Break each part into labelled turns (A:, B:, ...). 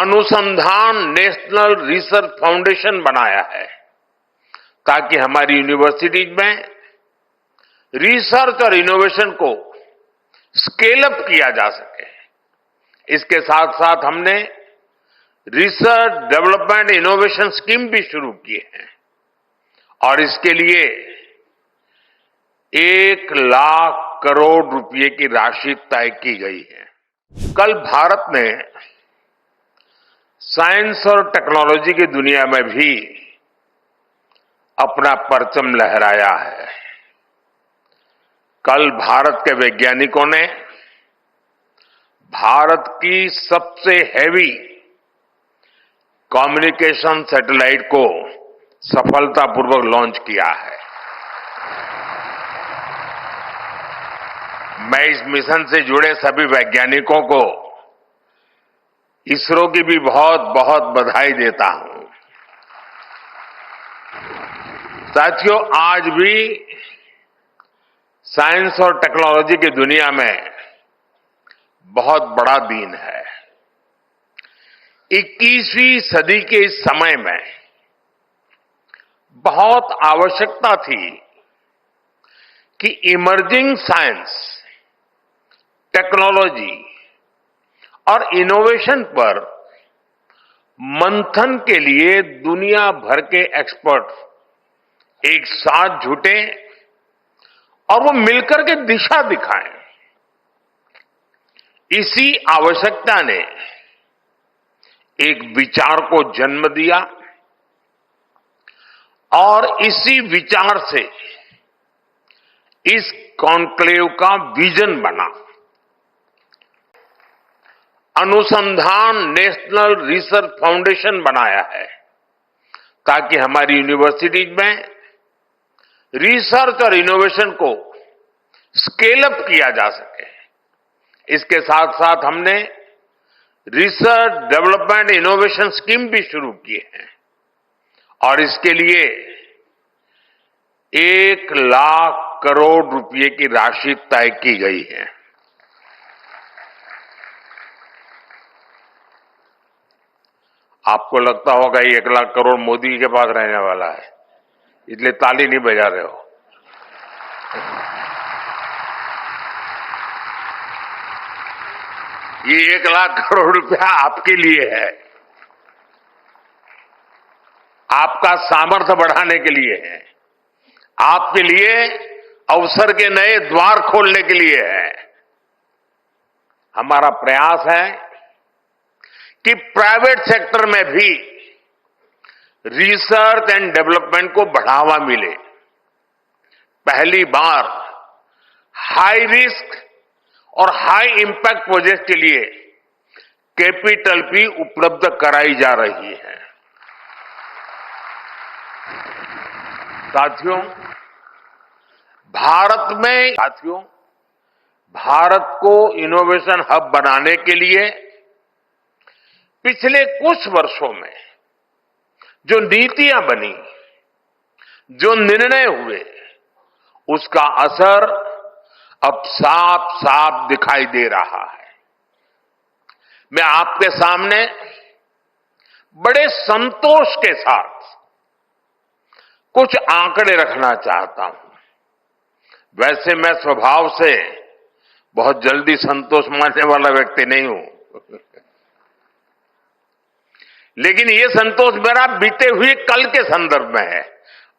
A: अनुसंधान national research foundation बनाया है ताकि हमारी यूनिवर्सिटीज में रिसर्च और इनोवेशन को स्केल अप किया जा सके। इसके साथ साथ हमने रिसर्च डेवलपमेंट इनोवेशन स्कीम भी शुरू की है और इसके लिए 1,00,000 करोड़ रुपए की राशि तय की गई है। कल भारत ने साइंस और टेक्नोलॉजी की दुनिया में भी अपना परचम लहराया है। कल भारत के वैज्ञानिकों ने भारत की सबसे हैवी कम्युनिकेशन सैटेलाइट को सफलतापूर्वक लॉन्च किया है। मैं इस मिशन से जुड़े सभी वैज्ञानिकों को इसरो की भी बहुत बहुत बधाई देता हूं। साथियों, आज भी साइंस और टेक्नोलॉजी की दुनिया में बहुत बड़ा दिन है। 21वीं सदी के इस समय में बहुत आवश्यकता थी कि इमर्जिंग साइंस, टेक्नोलॉजी और इनोवेशन पर मंथन के लिए दुनिया भर के एक्सपर्ट एक साथ जुटे और वो मिलकर के दिशा दिखाएं। इसी आवश्यकता ने एक विचार को जन्म दिया और इसी विचार से इस कॉन्क्लेव का विजन बना। अनुसंधान नेशनल रिसर्च फाउंडेशन बनाया है ताकि हमारी यूनिवर्सिटीज में रिसर्च और इनोवेशन को स्केल अप किया जा सके। इसके साथ साथ हमने रिसर्च डेवलपमेंट इनोवेशन स्कीम भी शुरू की है और इसके लिए 1,00,000 करोड़ रुपए की राशि तय की गई है। आपको लगता होगा 1,00,000 करोड़ मोदी के पास रहने वाला है, इसलिए ताली नहीं बजा रहे हो। ये 1,00,000 करोड़ रुपया आपके लिए है, आपका सामर्थ्य बढ़ाने के लिए है, आपके लिए अवसर के नए द्वार खोलने के लिए है। हमारा प्रयास है कि प्राइवेट सेक्टर में भी रिसर्च एंड डेवलपमेंट को बढ़ावा मिले। पहली बार हाई रिस्क और हाई इंपैक्ट प्रोजेक्ट के लिए कैपिटल भी उपलब्ध कराई जा रही है। साथियों, भारत को इनोवेशन हब बनाने के लिए पिछले कुछ वर्षों में जो नीतियां बनी, जो निर्णय हुए, उसका असर अब साफ साफ दिखाई दे रहा है। मैं आपके सामने बड़े संतोष के साथ कुछ आंकड़े रखना चाहता हूं। वैसे मैं स्वभाव से बहुत जल्दी संतोष मानने वाला व्यक्ति नहीं हूं, लेकिन ये संतोष मेरा बीते हुए कल के संदर्भ में है।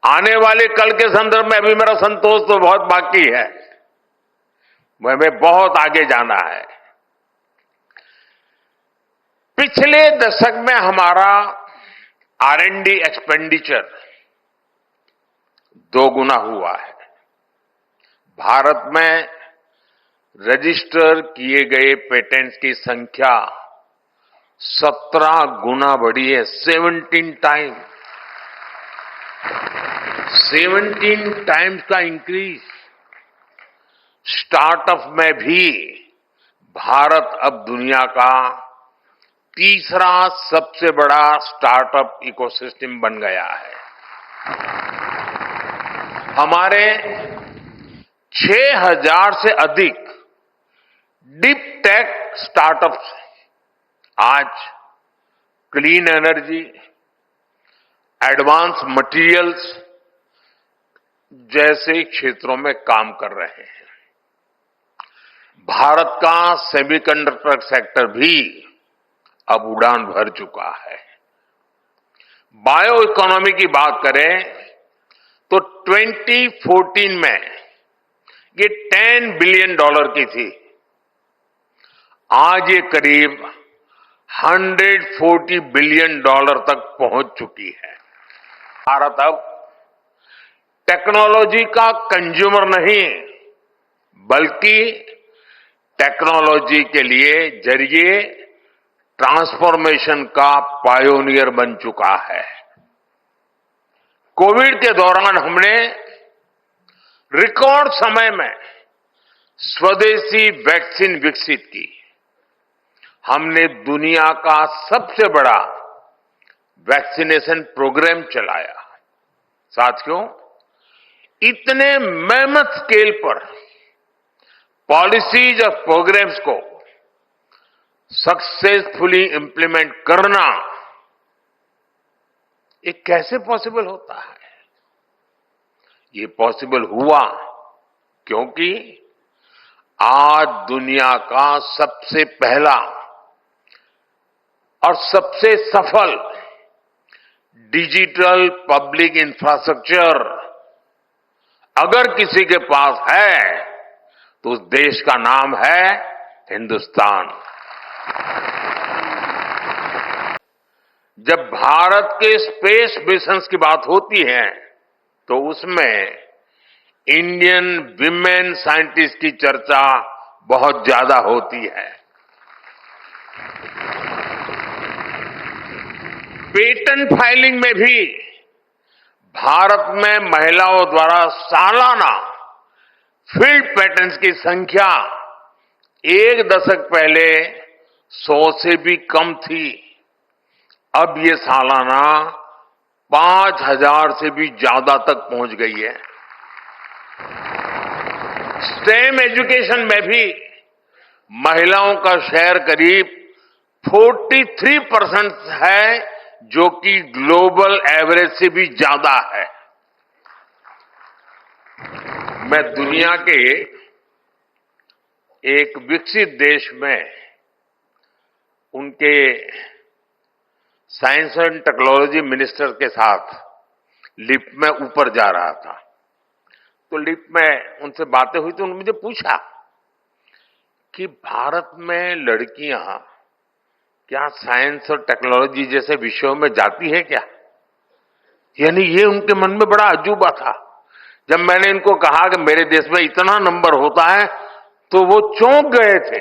A: आने वाले कल के संदर्भ में अभी मेरा संतोष तो बहुत बाकी है, हमें बहुत आगे जाना है। पिछले दशक में हमारा R&D एक्सपेंडिचर 2 गुना हुआ है। भारत में रजिस्टर किए गए पेटेंट्स की संख्या 17 गुना बढ़ी है। 17 टाइम्स का इंक्रीज। स्टार्टअप में भी भारत अब दुनिया का तीसरा सबसे बड़ा स्टार्टअप इकोसिस्टम बन गया है। हमारे 6,000 से अधिक डीप टेक स्टार्टअप्स आज क्लीन एनर्जी, एडवांस मटेरियल्स जैसे क्षेत्रों में काम कर रहे हैं। भारत का सेमीकंडक्टर सेक्टर भी अब उड़ान भर चुका है। बायो इकोनॉमी की बात करें तो 2014 में ये $10 बिलियन की थी। आज ये करीब $140 बिलियन तक पहुंच चुकी है। भारत अब टेक्नोलॉजी का कंज्यूमर नहीं, बल्कि टेक्नोलॉजी के लिए जरिए ट्रांसफॉर्मेशन का पायोनियर बन चुका है। कोविड के दौरान हमने रिकॉर्ड समय में स्वदेशी वैक्सीन विकसित की। हमने दुनिया का सबसे बड़ा वैक्सीनेशन प्रोग्राम चलाया। साथियों, इतने मेहनत स्केल पर पॉलिसीज और प्रोग्राम्स को सक्सेसफुली इंप्लीमेंट करना, ये कैसे पॉसिबल होता है? ये पॉसिबल हुआ क्योंकि आज दुनिया का सबसे पहला और सबसे सफल डिजिटल पब्लिक इंफ्रास्ट्रक्चर अगर किसी के पास है तो उस देश का नाम है हिंदुस्तान। जब भारत के स्पेस मिशंस की बात होती है तो उसमें इंडियन विमेन साइंटिस्ट की चर्चा बहुत ज्यादा होती है। पेटेंट फाइलिंग में भी भारत में महिलाओं द्वारा सालाना फील्ड पेटेंट्स की संख्या एक दशक पहले 100 से भी कम थी। अब ये सालाना 5000 से भी ज्यादा तक पहुंच गई है। स्टेम एजुकेशन में भी महिलाओं का शेयर करीब 43% है, जो कि ग्लोबल एवरेज से भी ज्यादा है। मैं दुनिया के एक विकसित देश में उनके साइंस एंड टेक्नोलॉजी मिनिस्टर के साथ लिफ्ट में ऊपर जा रहा था, तो लिफ्ट में उनसे बातें हुई तो उन्होंने मुझे पूछा कि भारत में लड़कियां क्या साइंस और टेक्नोलॉजी जैसे विषयों में जाती है क्या? यानी ये उनके मन में बड़ा अजूबा था। जब मैंने इनको कहा कि मेरे देश में इतना नंबर होता है तो वो चौंक गए थे।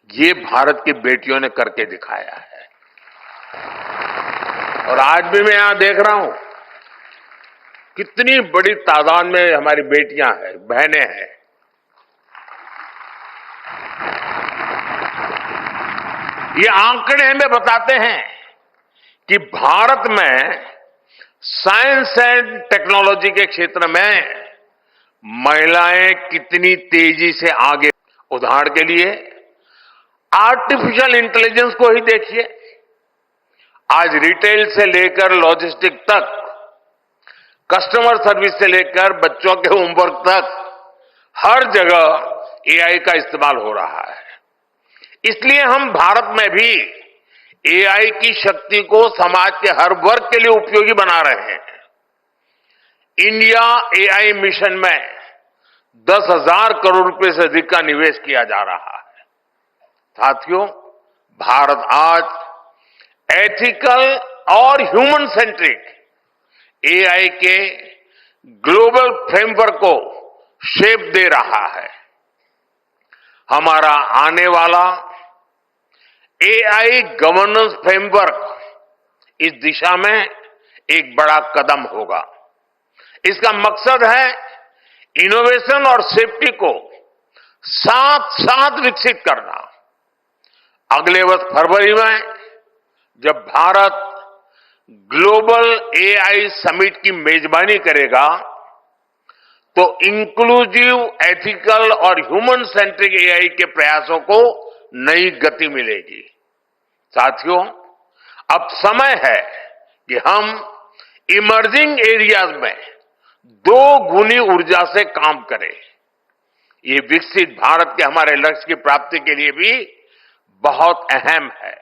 A: ये भारत की बेटियों ने करके दिखाया है। और आज भी मैं यहां देख रहा हूं कितनी बड़ी तादाद में हमारी बेटियां हैं, बहनें हैं। ये आंकड़े हमें बताते हैं कि भारत में साइंस एंड टेक्नोलॉजी के क्षेत्र में महिलाएं कितनी तेजी से आगे। उदाहरण के लिए आर्टिफिशियल इंटेलिजेंस को ही देखिए। आज रिटेल से लेकर लॉजिस्टिक तक, कस्टमर सर्विस से लेकर बच्चों के होमवर्क तक हर जगह एआई का इस्तेमाल हो रहा है। इसलिए हम भारत में भी एआई की शक्ति को समाज के हर वर्ग के लिए उपयोगी बना रहे हैं। इंडिया एआई मिशन में 10,000 करोड़ रुपए से अधिक का निवेश किया जा रहा है। साथियों, भारत आज एथिकल और ह्यूमन सेंट्रिक एआई के ग्लोबल फ्रेमवर्क को शेप दे रहा है। हमारा आने वाला एआई गवर्नेंस फ्रेमवर्क इस दिशा में एक बड़ा कदम होगा। इसका मकसद है इनोवेशन और सेफ्टी को साथ साथ विकसित करना। अगले वर्ष फरवरी में जब भारत ग्लोबल एआई समिट की मेजबानी करेगा तो इंक्लूसिव, एथिकल और ह्यूमन सेंट्रिक एआई के प्रयासों को नई गति मिलेगी। साथियों, अब समय है कि हम इमर्जिंग एरियाज में 2 गुनी ऊर्जा से काम करें। ये विकसित भारत के हमारे लक्ष्य की प्राप्ति के लिए भी बहुत अहम है।